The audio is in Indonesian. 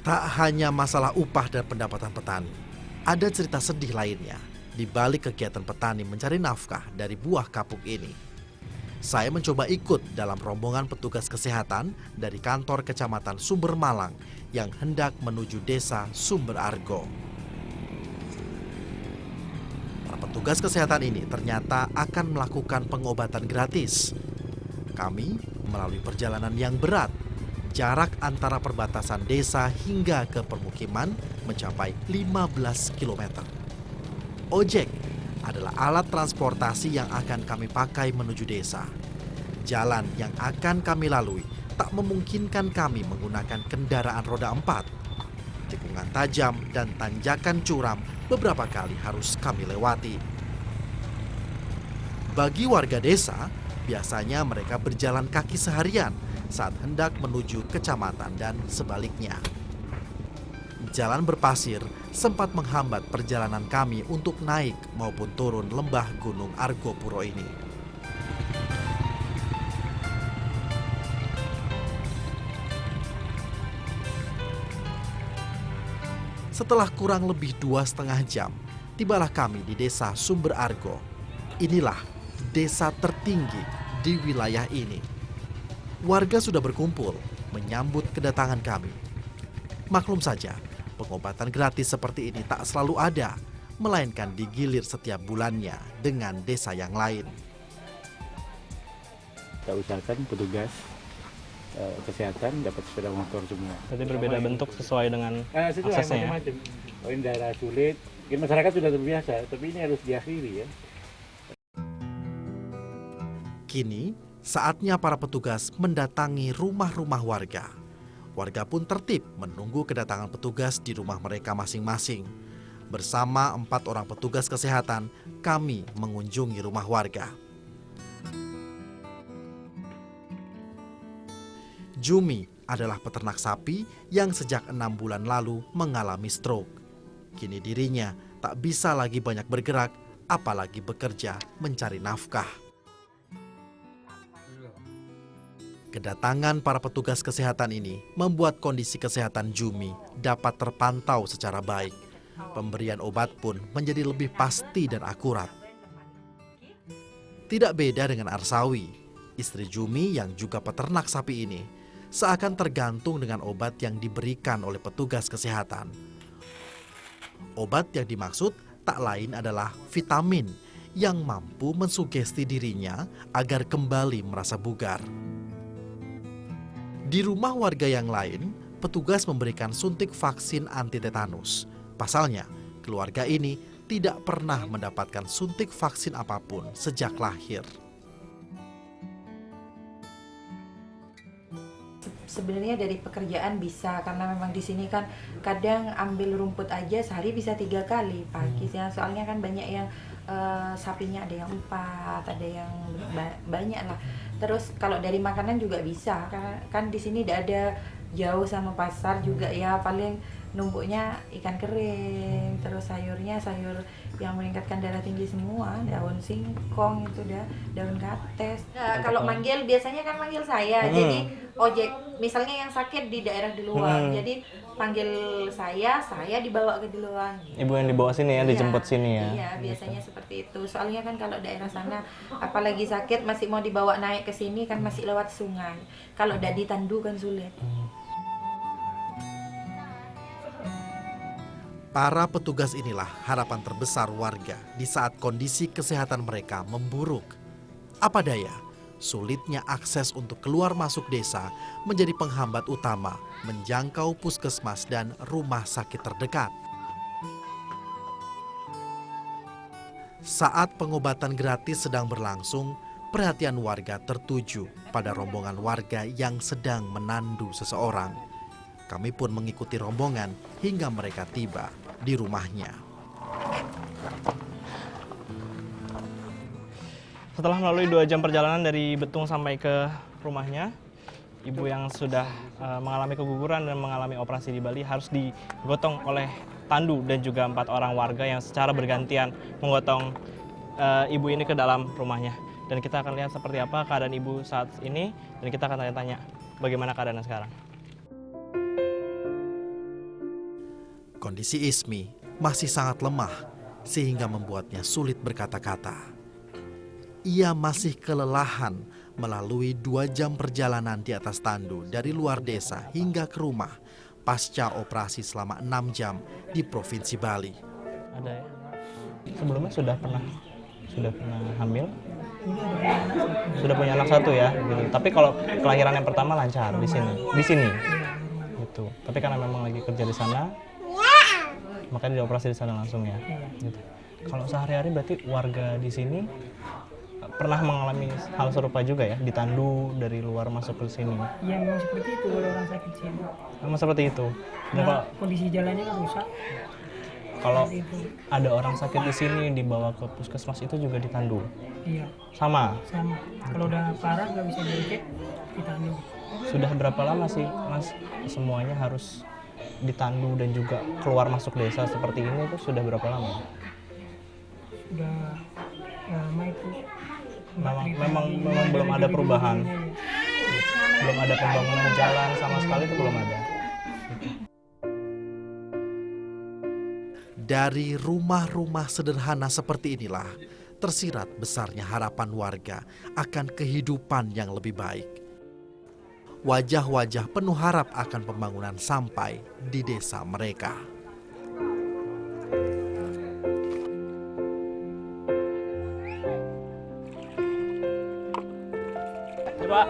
Tak hanya masalah upah dan pendapatan petani, ada cerita sedih lainnya di balik kegiatan petani mencari nafkah dari buah kapuk ini. Saya mencoba ikut dalam rombongan petugas kesehatan dari kantor Kecamatan Sumber Malang yang hendak menuju desa Sumber Argo. Para petugas kesehatan ini ternyata akan melakukan pengobatan gratis. Kami melalui perjalanan yang berat. Jarak antara perbatasan desa hingga ke permukiman mencapai 15 km. Ojek adalah alat transportasi yang akan kami pakai menuju desa. Jalan yang akan kami lalui tak memungkinkan kami menggunakan kendaraan roda 4. Tikungan tajam dan tanjakan curam beberapa kali harus kami lewati. Bagi warga desa, biasanya mereka berjalan kaki seharian saat hendak menuju kecamatan dan sebaliknya. Jalan berpasir sempat menghambat perjalanan kami untuk naik maupun turun lembah Gunung Argopuro ini. Setelah kurang lebih 2,5 jam, tibalah kami di desa Sumber Argo. Inilah desa tertinggi di wilayah ini. Warga sudah berkumpul menyambut kedatangan kami. Maklum saja, pengobatan gratis seperti ini tak selalu ada, melainkan digilir setiap bulannya dengan desa yang lain. Kita usahakan petugas kesehatan dapat sepeda motor semua. Berarti berbeda bentuk sesuai dengan aksesnya. Macam-macam. Oh, ini daerah sulit, mungkin masyarakat sudah terbiasa, tapi ini harus diakhiri ya. Kini, saatnya para petugas mendatangi rumah-rumah warga. Warga pun tertib menunggu kedatangan petugas di rumah mereka masing-masing. Bersama 4 orang petugas kesehatan, kami mengunjungi rumah warga. Jumi adalah peternak sapi yang sejak 6 bulan lalu mengalami stroke. Kini dirinya tak bisa lagi banyak bergerak, apalagi bekerja mencari nafkah. Kedatangan para petugas kesehatan ini membuat kondisi kesehatan Jumi dapat terpantau secara baik. Pemberian obat pun menjadi lebih pasti dan akurat. Tidak beda dengan Arsawi, istri Jumi yang juga peternak sapi ini, seakan tergantung dengan obat yang diberikan oleh petugas kesehatan. Obat yang dimaksud tak lain adalah vitamin yang mampu mensugesti dirinya agar kembali merasa bugar. Di rumah warga yang lain, petugas memberikan suntik vaksin anti tetanus. Pasalnya, keluarga ini tidak pernah mendapatkan suntik vaksin apapun sejak lahir. Sebenarnya dari pekerjaan bisa, karena memang di sini kan kadang ambil rumput aja sehari bisa 3 kali pagi. Soalnya kan banyak yang sapinya ada yang 4, ada yang banyak lah. Terus kalau dari makanan juga bisa, karena kan di sini tidak ada jauh sama pasar juga ya, paling numpuknya ikan kering, terus sayurnya sayur yang meningkatkan darah tinggi semua, daun singkong itu dah, daun kates. Nah, kalau manggil biasanya kan manggil saya, jadi ojek misalnya yang sakit di daerah di luar, jadi panggil saya dibawa ke di luar. Ibu yang dibawa sini ya, dijemput sini ya. Iya, biasanya seperti itu. Soalnya kan kalau daerah sana apalagi sakit masih mau dibawa naik ke sini kan masih lewat sungai. Kalau udah ditandu kan sulit. Para petugas inilah harapan terbesar warga di saat kondisi kesehatan mereka memburuk. Apa daya, sulitnya akses untuk keluar masuk desa menjadi penghambat utama menjangkau puskesmas dan rumah sakit terdekat. Saat pengobatan gratis sedang berlangsung, perhatian warga tertuju pada rombongan warga yang sedang menandu seseorang. Kami pun mengikuti rombongan hingga mereka tiba di rumahnya. Setelah melalui 2 jam perjalanan dari Betung sampai ke rumahnya, ibu yang sudah mengalami keguguran dan mengalami operasi di Bali harus digotong oleh Tandu dan juga 4 orang warga yang secara bergantian menggotong ibu ini ke dalam rumahnya. Dan kita akan lihat seperti apa keadaan ibu saat ini, dan kita akan tanya-tanya bagaimana keadaannya sekarang. Kondisi Ismi masih sangat lemah sehingga membuatnya sulit berkata-kata. Ia masih kelelahan melalui 2 jam perjalanan di atas tandu dari luar desa hingga ke rumah pasca operasi selama 6 jam di Provinsi Bali. Ada ya? Sebelumnya sudah pernah hamil? Sudah punya anak 1 ya, gitu. Tapi kalau kelahiran yang pertama lancar di sini, gitu. Tapi karena memang lagi kerja di sana, makanya dioperasi di sana langsung ya. Gitu. Kalau sehari-hari berarti warga di sini pernah mengalami hal serupa juga ya, ditandu dari luar masuk ke sini. Ya memang seperti itu kalau orang sakit sini. Memang seperti itu. Dan Nah, kondisi jalannya kan rusak. kalau Itu. ada orang sakit di sini dibawa ke puskesmas itu juga ditandu. Iya, Sama. sama. Kalau udah parah nggak bisa diecek, ditandu. Sudah berapa lama sih, Mas, semuanya harus ditandu dan juga keluar masuk desa seperti ini itu sudah berapa lama? Udah lama itu. Memang belum ada perubahan. Belum ada pembangunan jalan sama sekali, itu belum ada. Dari rumah-rumah sederhana seperti inilah tersirat besarnya harapan warga akan kehidupan yang lebih baik. Wajah-wajah penuh harap akan pembangunan sampai di desa mereka. Coba